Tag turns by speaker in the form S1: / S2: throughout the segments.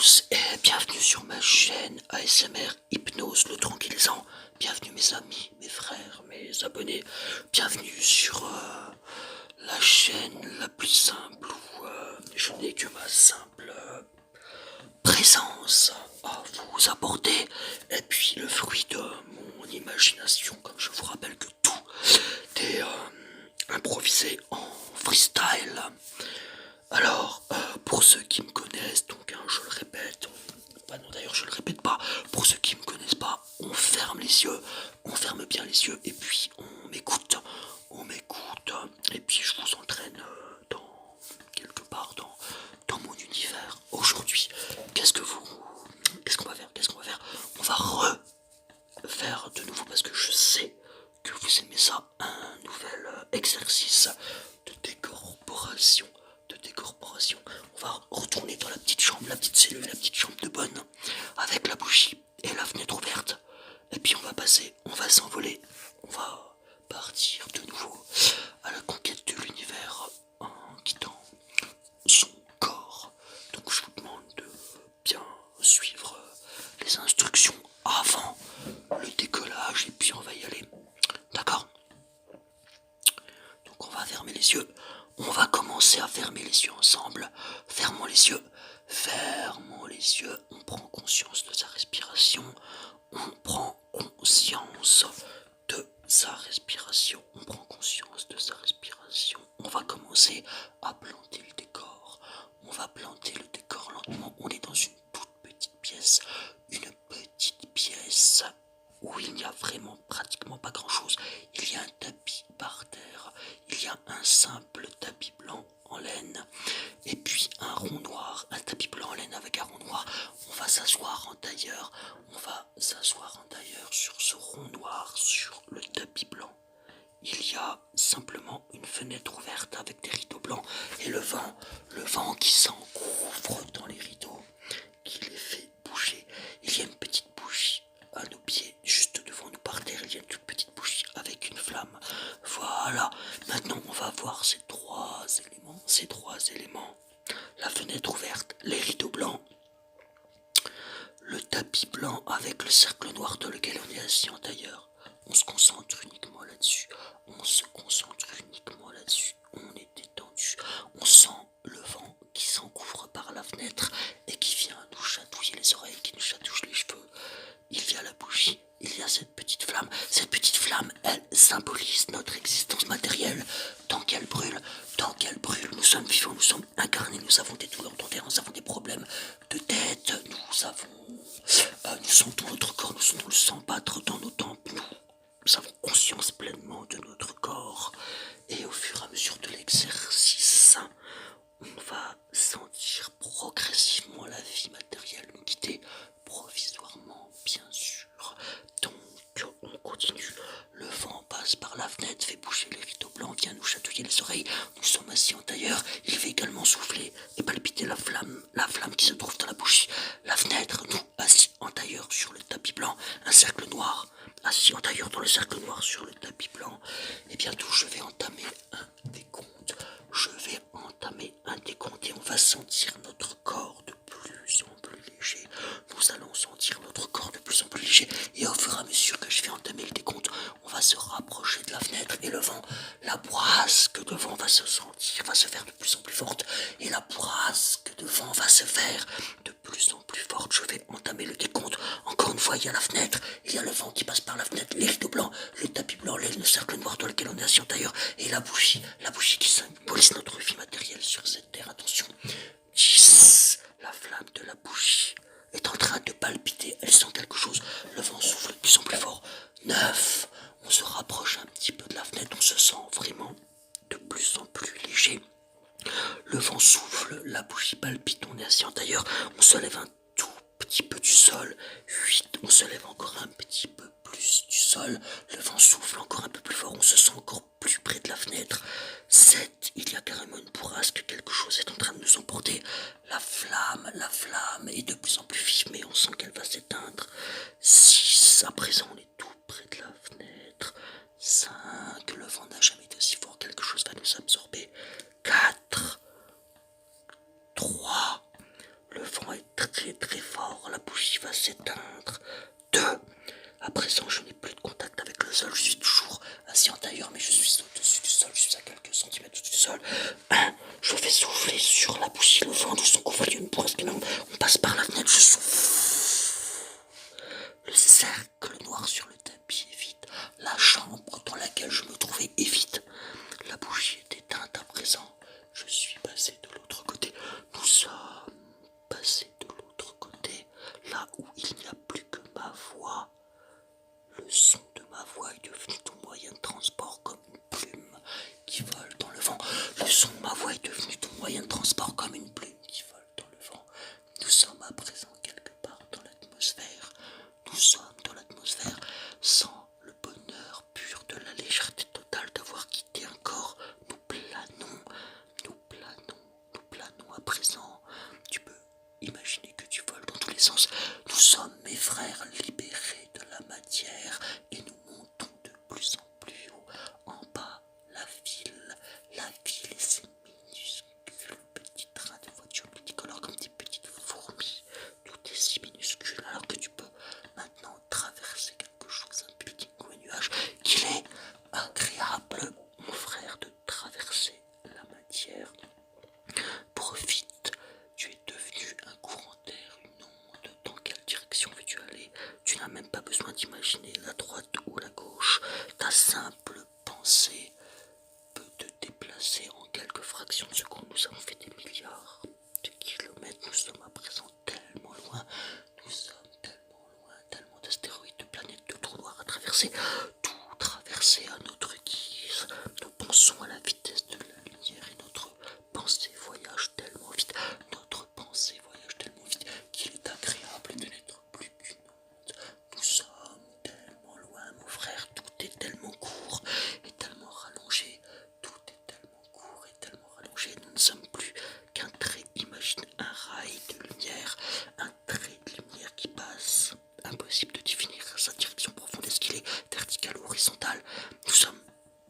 S1: tous et bienvenue sur ma chaîne ASMR Hypnose le Tranquillisant. Bienvenue mes amis, mes frères, mes abonnés. Bienvenue sur la chaîne la plus simple où je n'ai que ma simple présence à vous apporter. Et puis le fruit de mon imagination, comme je vous rappelle que tout est improvisé en freestyle. Alors, pour ceux qui me connaissent, donc je le répète, non d'ailleurs je le répète pas, pour ceux qui me connaissent pas, on ferme les yeux, on ferme bien les yeux et puis on m'écoute, et puis je vous entraîne dans quelque part dans mon univers. Aujourd'hui, qu'est-ce qu'on va faire? On va refaire de nouveau parce que je sais que vous aimez ça, un nouvel exercice de décorporation. On va retourner dans la petite chambre, la petite cellule, la petite chambre de bonne, avec la bougie et la fenêtre ouverte. Et puis on va s'envoler, on va partir de nouveau à la conquête de l'univers en quittant son corps. Donc je vous demande de bien suivre les instructions avant le décollage et puis on va y aller. D'accord ? Donc on va fermer les yeux. On va commencer à fermer les yeux ensemble. Fermons les yeux. On prend conscience de sa respiration. On prend conscience de sa respiration. On va commencer à planter le décor. On va planter le décor lentement. On est dans une toute petite pièce. Une petite pièce où il n'y a vraiment pratiquement pas grand chose. Il y a un tapis par terre, il y a un simple tapis blanc en laine, et puis un rond noir, un tapis blanc en laine avec un rond noir. On va s'asseoir en tailleur, sur ce rond noir, sur le tapis blanc. Il y a simplement une fenêtre ouverte avec des rideaux blancs et le vent qui s'engouffre dans les rideaux, qui les fait bouger. Il y a une petite bougie à nos pieds, juste devant nous par terre, il y a une toute petite bougie avec une flamme. Voilà, maintenant on va voir ces trois éléments. La fenêtre ouverte, les rideaux blancs, le tapis blanc avec le cercle noir dans lequel on est assis en tailleur. On se concentre uniquement là-dessus. On est détendu. On sent le vent qui s'engouffre par la fenêtre et qui vient nous chatouiller les oreilles, qui nous chatouille les cheveux. Il y a la bougie, il y a cette petite flamme. Cette petite flamme, elle symbolise notre existence matérielle. Tant qu'elle brûle, nous sommes vivants, nous sommes incarnés, nous avons des douleurs dentaires, nous avons des problèmes de tête, nous sentons notre corps, nous sentons le sang battre dans nos tempes, nous avons conscience pleinement de notre corps. Et au fur et à mesure de l'exercice, on va sentir progressivement la vie matérielle nous quitter, provisoirement bien sûr. Donc on continue, le vent passe par la fenêtre, fait bouger les rideaux blancs, vient nous chatouiller les oreilles. Nous sommes assis en tailleur, il fait également souffler et palpiter la flamme qui se trouve dans la bougie. La fenêtre, nous assis en tailleur sur le tapis blanc, un cercle noir, assis en tailleur dans le cercle noir sur le tapis blanc. Et bientôt je vais entamer un décompte. Et on va sentir notre corps de plus en plus léger. Nous allons sentir notre corps de plus en plus léger. Et au fur et à mesure que je vais entamer le décompte, on va se rapprocher de la fenêtre et le vent, la bourrasque de vent va se faire de plus en plus forte. Et la bourrasque de vent va se faire de plus en plus forte. Je vais entamer le décompte. Encore une fois, il y a la fenêtre, il y a le vent qui passe par la fenêtre, les rideaux blancs, le tapis blanc, le cercle noir dans lequel on est assis en tailleur, et la bougie qui symbolise notre vie matérielle sur cette terre. Attention, 10, la flamme de la bougie est en train de palpiter, elle sent quelque chose, le vent souffle de plus en plus fort. 9, on se rapproche un petit peu de la fenêtre, on se sent vraiment de plus en plus léger. Le vent souffle, la bougie palpite, on est assis en tailleur, on se lève un tout petit peu du sol. 8, on se lève encore un petit peu plus du sol, le vent souffle encore un peu plus fort, on se sent encore plus près de la fenêtre. 7, il y a carrément une bourrasque, quelque chose est en train de nous emporter. La flamme est de plus en plus vive, mais on sent qu'elle va s'éteindre. 6, à présent on est tout près de la fenêtre. 5, le vent n'a jamais été aussi fort, quelque chose va nous absorber. 4, 3, le vent est très s'éteindre. 2. À présent, je n'ai plus de contact avec le sol, je suis toujours assis en tailleur, mais je suis au-dessus du sol, je suis à quelques centimètres au-dessus du sol. 1. Je fais souffler sur la bougie le vent de son couvrier, une bourrasque énorme. On passe par la fenêtre, je souffle. Le cercle noir sur le tapis est vide. La chambre dans laquelle je me trouvais est vide. La bougie est éteinte à présent. Je suis passé de l'autre côté. Nous sommes passés de l'autre côté, là où il n'y a plus que ma voix. Le son de ma voix est devenu ton moyen de transport comme une plume qui vole dans le vent. Le son de ma voix est devenu ton moyen de transport comme une plume qui vole dans le vent. Nous sommes à présent quelque part dans l'atmosphère. Nous sommes dans l'atmosphère sans le bonheur pur de la légèreté totale d'avoir quitté un corps. Nous planons, nous planons, nous planons à présent. Tu peux imaginer que tu voles dans tous les sens. Nous sommes, mes frères, libérés de la matière et nous montons de plus en plus haut. En bas, la ville et ses minuscules petits trains de voitures multicolores comme des petites fourmis. Tout est si minuscule alors que tu peux maintenant traverser quelque chose, un building ou un nuage, qu'il est agréable, mon frère, de traverser la matière. Profite, tu es devenu un courant d'air, une onde. Dans quelle direction veux-tu aller? Tu n'as même pas besoin d'imaginer la droite ou la gauche. Ta simple pensée peut te déplacer en quelques fractions de secondes. Nous avons fait des milliards de kilomètres. Nous sommes à présent tellement loin. Nous sommes tellement loin, tellement d'astéroïdes, de planètes, de trous noirs à traverser. Tout traverser à notre guise. Nous pensons à la vitesse de la lumière et notre pensée voyage tellement vite. Notre pensée voyage tellement vite qu'il est agréable de n'être plus qu'une onde. Nous sommes tellement loin, mon frère. Tout est tellement court et tellement rallongé. Tout est tellement court et tellement rallongé. Nous ne sommes plus qu'un trait. Imagine un rail de lumière, un trait de lumière qui passe. Impossible de définir sa direction profonde. Est-ce qu'il est vertical ou horizontal? Nous sommes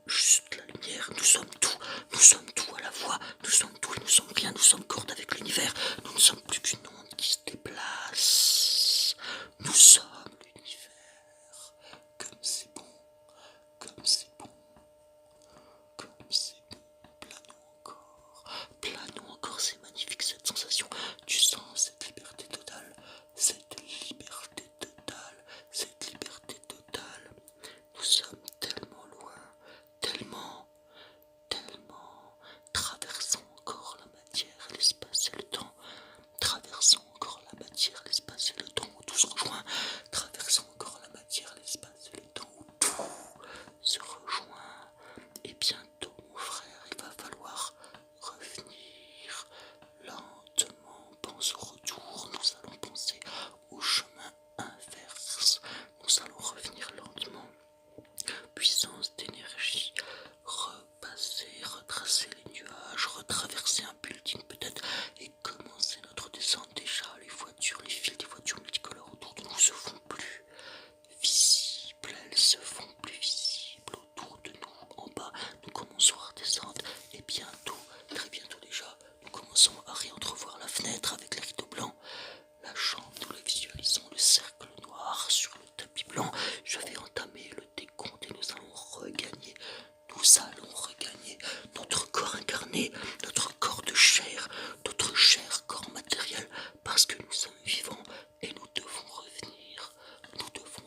S1: juste la lumière, nous sommes tout à la fois, nous sommes tout et nous sommes rien, nous sommes cordes avec l'univers, nous ne sommes plus qu'une onde qui se déplace, nous sommes l'univers, comme c'est bon, comme c'est bon, comme c'est bon, planons encore, c'est magnifique cette sensation, tu sens cette liberté totale, nous sommes tellement loin, tellement, traversons encore la matière, l'espace et le temps, traversons encore la matière, l'espace et le temps où tout se rejoint, traversons encore la matière, l'espace et le temps où tout se rejoint, et bientôt mon frère, il va falloir revenir lentement, pense au retour, nous allons penser au chemin inverse, nous allons revenir lentement. Puissance d'énergie, repasser, retracer les nuages, retraverser un building peut-être et commencer notre descente. Déjà les voitures, les fils des voitures multicolores autour de nous se font plus visibles, elles se font plus visibles autour de nous. En bas, nous commençons à redescendre et bientôt, très bientôt déjà, nous commençons à réentrevoir la fenêtre avec les rideaux blancs. La chambre, nous la visualisons, le cercle noir sur le tapis blanc. Je vais entamer le décompte et nous allons regagner notre corps incarné, notre corps de chair, notre chair corps matériel, parce que nous sommes vivants et nous devons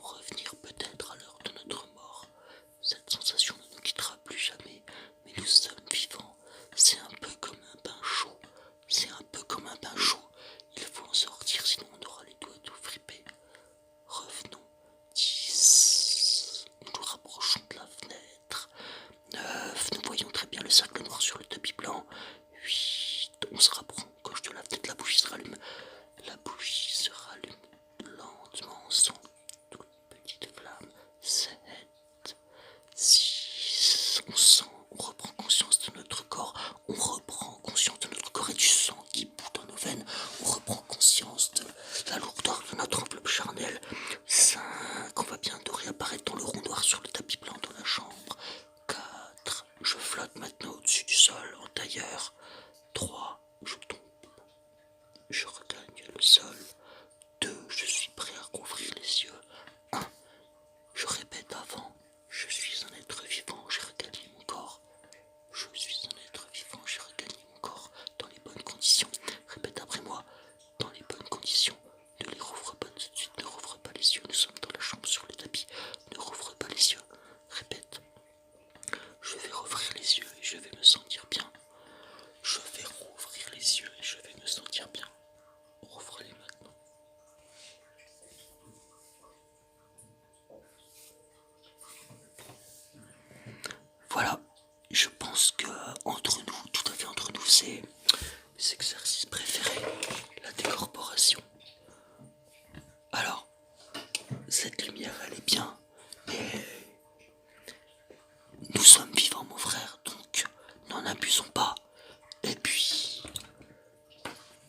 S1: revenir peut-être à l'heure de notre mort. Cette sensation ne nous quittera plus jamais, mais nous sommes vivants. C'est un peu comme un bain chaud, il faut en sortir sinon on aura les doigts tout fripés. Revenons. 10. Nous nous rapprochons de la fenêtre. 9. Nous voyons très bien le cercle noir sur le tapis blanc. 8. On se rapproche de la fenêtre. La bougie se rallume. Lentement sans toute petite flamme. 7. 6. On reprend conscience de notre corps. Et du sang qui bout dans nos veines. On reprend conscience de la lourdeur de notre enveloppe charnelle. 5. On va bientôt réapparaître dans le rond noir sur le tapis blanc dans la chambre. 4. Je flotte maintenant au-dessus du sol en tailleur. 3. Je tombe. Je regagne le sol. 2. Je suis prêt à pense que entre nous, tout à fait entre nous, c'est mes exercices préférés, la décorporation. Alors, cette lumière, elle est bien, mais nous sommes vivants, mon frère, donc n'en abusons pas. Et puis,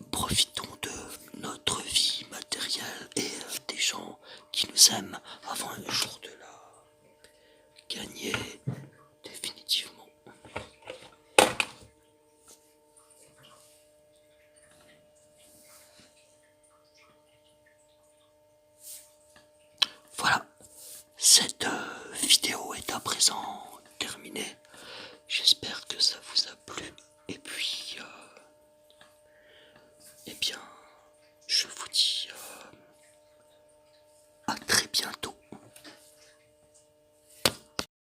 S1: profitons de notre vie matérielle et des gens qui nous aiment avant un jour de la gagner définitivement. Voilà, cette vidéo est à présent terminée. J'espère que ça vous a plu. Et puis, eh bien,